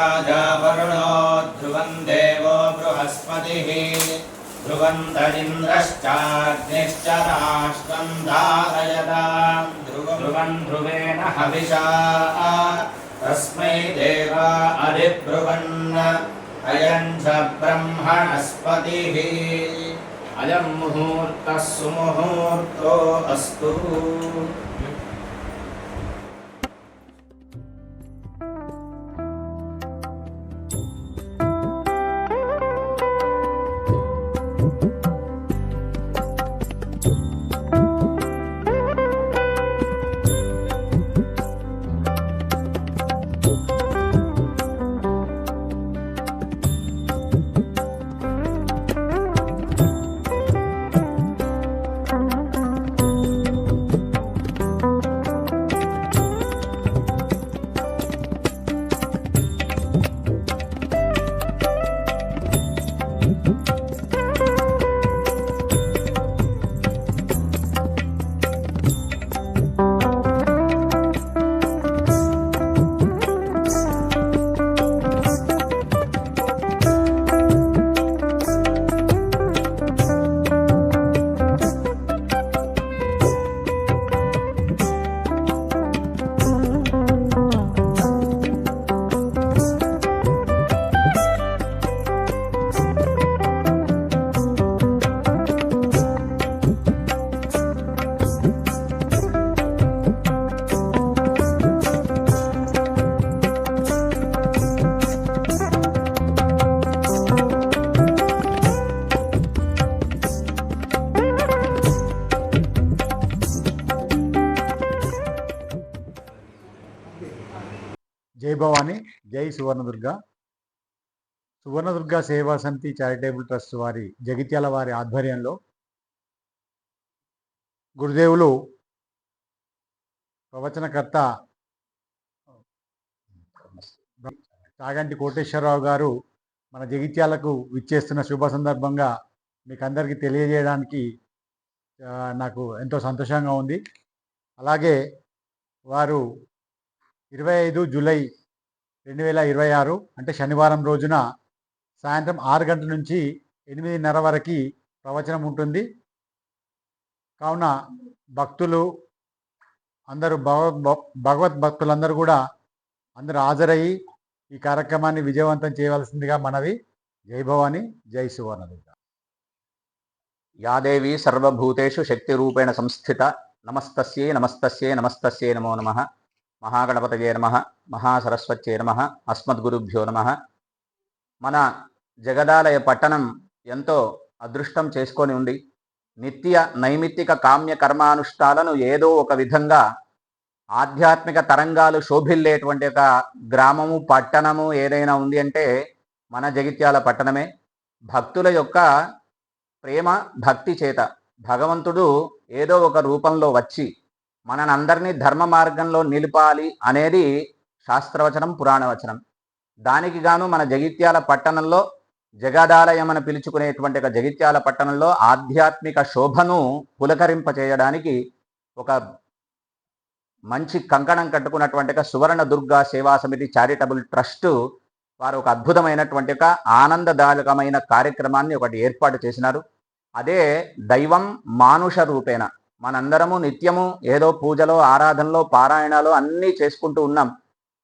राजा वरुणो ध्रुवं देवो बृहस्पतिः ध्रुवन्त इन्द्रश्चाग्निश्च राष्ट्रं धारयतां ध्रुवं ध्रुवेण हविषा तस्मै देवा अधिब्रुवन् अयं च ब्रह्मणस्पतिः अयं मुहूर्तः सुमुहूर्तो अस्तु। జై భవాని, జై సువర్ణదుర్గ. సువర్ణదుర్గ సేవా సమితి చారిటబుల్ ట్రస్ట్ వారి జగిత్యాల వారి ఆధ్వర్యంలో గురుదేవులు ప్రవచనకర్త చాగంటి కోటేశ్వరరావు గారు మన జగిత్యాలకు విచ్చేస్తున్న శుభ సందర్భంగా మీకు అందరికీ తెలియజేయడానికి నాకు ఎంతో సంతోషంగా ఉంది. అలాగే వారు 25 జూలై 2026 అంటే శనివారం రోజున సాయంత్రం 6 గంటల నుంచి 8:30 వరకు ప్రవచనం ఉంటుంది. కావున భక్తులు అందరూ భగవద్ భక్తులందరూ కూడా అందరూ హాజరయ్యి ఈ కార్యక్రమాన్ని విజయవంతం చేయవలసిందిగా మనవి. జై భవాని, జై సువర్ణదుర్గ. యాదేవి సర్వభూతేషు శక్తి రూపేణ సంస్థిత నమస్తస్యై నమస్తస్యై నమస్తస్యై నమో నమః. మహాగణపతయే నమః, మహాసరస్వత్యై నమః, అస్మద్గురుభ్యో నమః. మన జగదాలయ పట్టణం ఎంతో అదృష్టం చేసుకొని ఉంది. నిత్య నైమిత్తిక కామ్య కర్మానుష్ఠాలను ఏదో ఒక విధంగా ఆధ్యాత్మిక తరంగాలు శోభిల్లేటువంటి ఒక గ్రామము పట్టణము ఏదైనా ఉంది అంటే మన జగిత్యాల పట్టణమే. భక్తుల యొక్క ప్రేమ భక్తి చేత భగవంతుడు ఏదో ఒక రూపంలో వచ్చి మనందరినీ ధర్మ మార్గంలో నిలపాలి అనేది శాస్త్రవచనం, పురాణవచనం. దానికి గాను మన జగిత్యాల పట్టణంలో జగదాలయం అని పిలుచుకునేటువంటి ఒక జగిత్యాల పట్టణంలో ఆధ్యాత్మిక శోభను పులకరింపచేయడానికి ఒక మంచి కంకణం కట్టుకున్నటువంటి ఒక సువర్ణదుర్గ సేవా సమితి చారిటబుల్ ట్రస్ట్ వారు ఒక అద్భుతమైనటువంటి ఒక ఆనందదాయకమైన కార్యక్రమాన్ని ఒకటి ఏర్పాటు చేసినారు. అదే దైవం మానుష రూపేణ. మనందరము నిత్యము ఏదో పూజలో, ఆరాధనలో, పారాయణలో అన్నీ చేసుకుంటూ ఉన్నాం.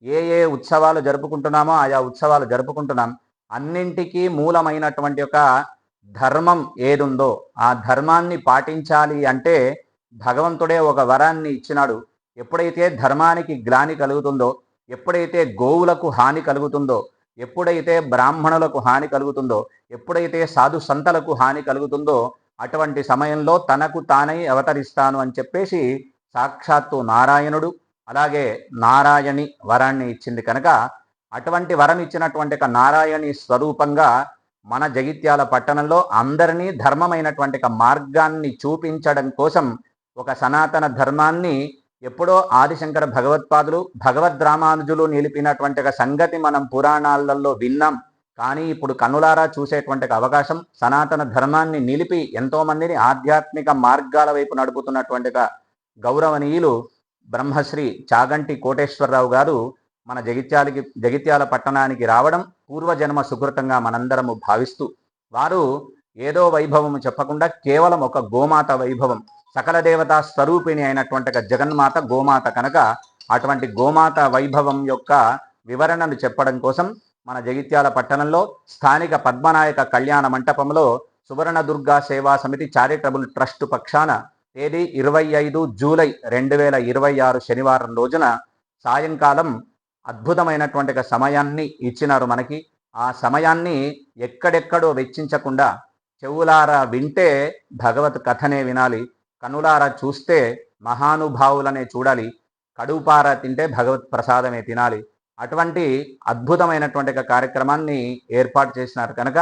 ఏ ఉత్సవాలు జరుపుకుంటున్నామో ఆయా ఉత్సవాలు జరుపుకుంటున్నాం. అన్నింటికీ మూలమైనటువంటి ఒక ధర్మం ఏదుందో ఆ ధర్మాన్ని పాటించాలి అంటే భగవంతుడే ఒక వరాన్ని ఇచ్చినాడు. ఎప్పుడైతే ధర్మానికి గ్లాని కలుగుతుందో, ఎప్పుడైతే గోవులకు హాని కలుగుతుందో, ఎప్పుడైతే బ్రాహ్మణులకు హాని కలుగుతుందో, ఎప్పుడైతే సాధు సంతలకు హాని కలుగుతుందో అటువంటి సమయంలో తనకు తానై అవతరిస్తాను అని చెప్పేసి సాక్షాత్తు నారాయణుడు అలాగే నారాయణి వరాన్ని ఇచ్చింది కనుక అటువంటి వరం ఇచ్చినటువంటి ఒక నారాయణి స్వరూపంగా మన జగిత్యాల పట్టణంలో అందరినీ ధర్మమైనటువంటి మార్గాన్ని చూపించడం కోసం ఒక సనాతన ధర్మాన్ని ఎప్పుడో ఆదిశంకర భగవత్పాదులు భగవద్రామానుజులు నిలిపినటువంటి ఒక సంగతి మనం పురాణాలలో విన్నాం. కానీ ఇప్పుడు కన్నులారా చూసేటువంటి అవకాశం సనాతన ధర్మాన్ని నిలిపి ఎంతో మందిని ఆధ్యాత్మిక మార్గాల వైపు నడుపుతున్నటువంటి గౌరవనీయులు బ్రహ్మశ్రీ చాగంటి కోటేశ్వరరావు గారు మన జగిత్యాల పట్టణానికి రావడం పూర్వజన్మ సుకృతంగా మనందరము భావిస్తూ వారు ఏదో వైభవం చెప్పకుండా కేవలం ఒక గోమాత వైభవం, సకల దేవతా స్వరూపిణి అయినటువంటి జగన్మాత గోమాత కనుక అటువంటి గోమాత వైభవం యొక్క వివరణను చెప్పడం కోసం మన జగిత్యాల పట్టణంలో స్థానిక పద్మనాయక కళ్యాణ మంటపంలో సువర్ణ దుర్గా సేవా సమితి చారిటబుల్ ట్రస్ట్ పక్షాన తేదీ 25 జూలై 2026 శనివారం రోజున సాయంకాలం అద్భుతమైనటువంటి సమయాన్ని ఇచ్చినారు మనకి. ఆ సమయాన్ని ఎక్కడెక్కడో వెచ్చించకుండా చెవులారా వింటే భగవత్ కథనే వినాలి, కనులారా చూస్తే మహానుభావులనే చూడాలి, కడుపారా తింటే భగవత్ ప్రసాదమే తినాలి. అటువంటి అద్భుతమైనటువంటి కార్యక్రమాన్ని ఏర్పాటు చేసినారు కనుక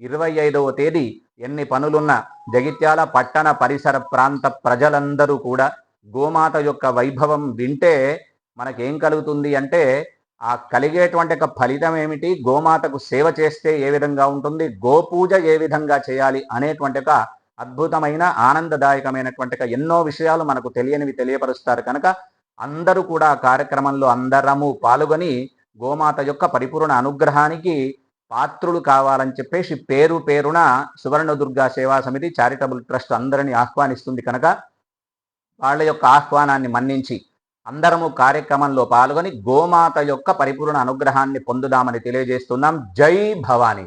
25వ తేదీ ఎన్ని పనులున్నా జగిత్యాల పట్టణ పరిసర ప్రాంత ప్రజలందరూ కూడా గోమాత యొక్క వైభవం వింటే మనకేం కలుగుతుంది అంటే ఆ కలిగేటువంటి ఫలితం ఏమిటి, గోమాతకు సేవ చేస్తే ఏ విధంగా ఉంటుంది, గోపూజ ఏ విధంగా చేయాలి అనేటువంటి అద్భుతమైన ఆనందదాయకమైనటువంటి ఎన్నో విషయాలు మనకు తెలియనివి తెలియపరుస్తారు కనుక అందరూ కూడా కార్యక్రమంలో అందరము పాల్గొని గోమాత యొక్క పరిపూర్ణ అనుగ్రహానికి పాత్రులు కావాలని చెప్పేసి పేరు పేరున సువర్ణ దుర్గా సేవా సమితి చారిటబుల్ ట్రస్ట్ అందరినీ ఆహ్వానిస్తుంది కనుక వాళ్ళ యొక్క ఆహ్వానాన్ని మన్నించి అందరము కార్యక్రమంలో పాల్గొని గోమాత యొక్క పరిపూర్ణ అనుగ్రహాన్ని పొందుదామని తెలియజేస్తున్నాం. జై భవానీ.